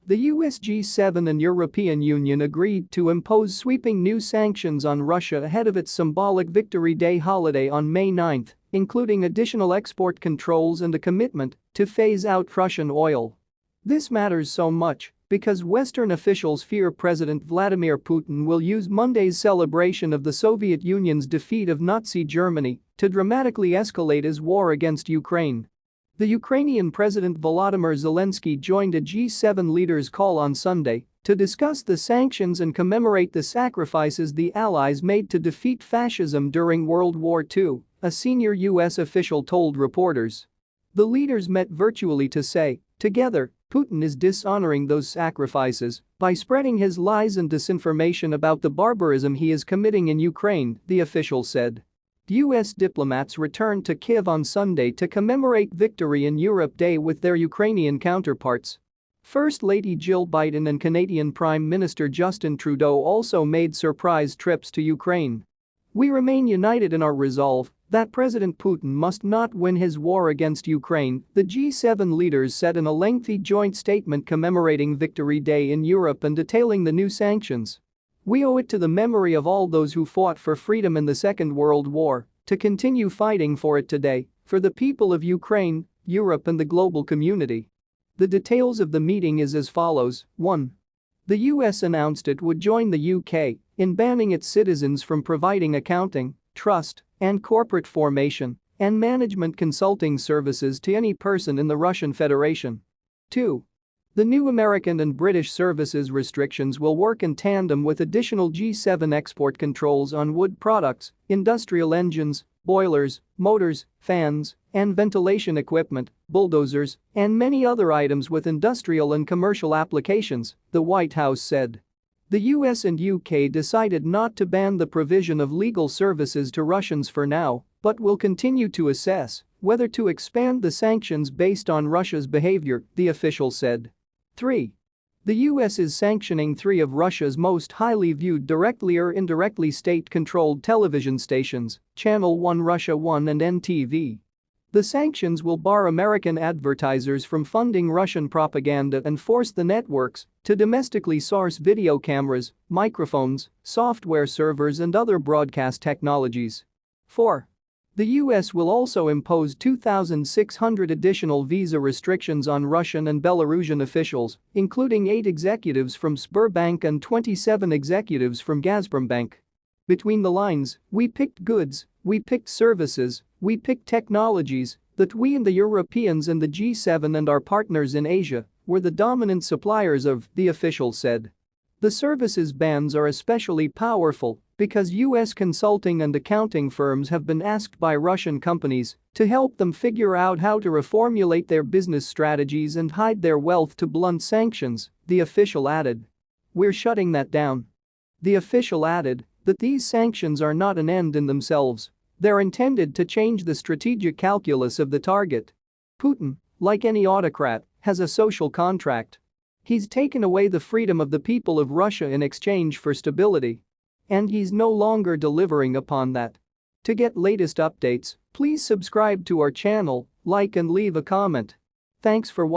The US G7 and European Union agreed to impose sweeping new sanctions on Russia ahead of its symbolic Victory Day holiday on May 9, including additional export controls and a commitment to phase out Russian oil. This matters so much because Western officials fear President Vladimir Putin will use Monday's celebration of the Soviet Union's defeat of Nazi Germany to dramatically escalate his war against Ukraine. The Ukrainian President Volodymyr Zelensky joined a G7 leaders' call on Sunday to discuss the sanctions and commemorate the sacrifices the Allies made to defeat fascism during World War II, a senior US official told reporters. The leaders met virtually to say, "Together, Putin is dishonoring those sacrifices by spreading his lies and disinformation about the barbarism he is committing in Ukraine," the official said. US diplomats returned to Kyiv on Sunday to commemorate Victory in Europe Day with their Ukrainian counterparts. First Lady Jill Biden and Canadian Prime Minister Justin Trudeau also made surprise trips to Ukraine. "We remain united in our resolve that President Putin must not win his war against Ukraine," the G7 leaders said in a lengthy joint statement commemorating Victory Day in Europe and detailing the new sanctions. "We owe it to the memory of all those who fought for freedom in the Second World War to continue fighting for it today, for the people of Ukraine, Europe and the global community." The details of the meeting is as follows. 1. The US announced it would join the UK in banning its citizens from providing accounting, trust, and corporate formation and management consulting services to any person in the Russian Federation. 2. The new American and British services restrictions will work in tandem with additional G7 export controls on wood products, industrial engines, boilers, motors, fans, and ventilation equipment, bulldozers, and many other items with industrial and commercial applications, the White House said. The US and UK decided not to ban the provision of legal services to Russians for now, but will continue to assess whether to expand the sanctions based on Russia's behavior, the official said. 3. The US is sanctioning 3 of Russia's most highly viewed directly or indirectly state-controlled television stations, Channel 1 Russia 1 and NTV. The sanctions will bar American advertisers from funding Russian propaganda and force the networks to domestically source video cameras, microphones, software servers and other broadcast technologies. 4. The US will also impose 2,600 additional visa restrictions on Russian and Belarusian officials, including 8 executives from Sberbank and 27 executives from Gazprombank. Between the lines, we picked goods, we picked services, we picked technologies that we and the Europeans and the G7 and our partners in Asia were the dominant suppliers of, the official said. The services bans are especially powerful because US consulting and accounting firms have been asked by Russian companies to help them figure out how to reformulate their business strategies and hide their wealth to blunt sanctions, the official added. "We're shutting that down." The official added that these sanctions are not an end in themselves. They're intended to change the strategic calculus of the target. Putin, like any autocrat, has a social contract. He's taken away the freedom of the people of Russia in exchange for stability. And he's no longer delivering upon that. To get latest updates, please subscribe to our channel, like and leave a comment. Thanks for watching.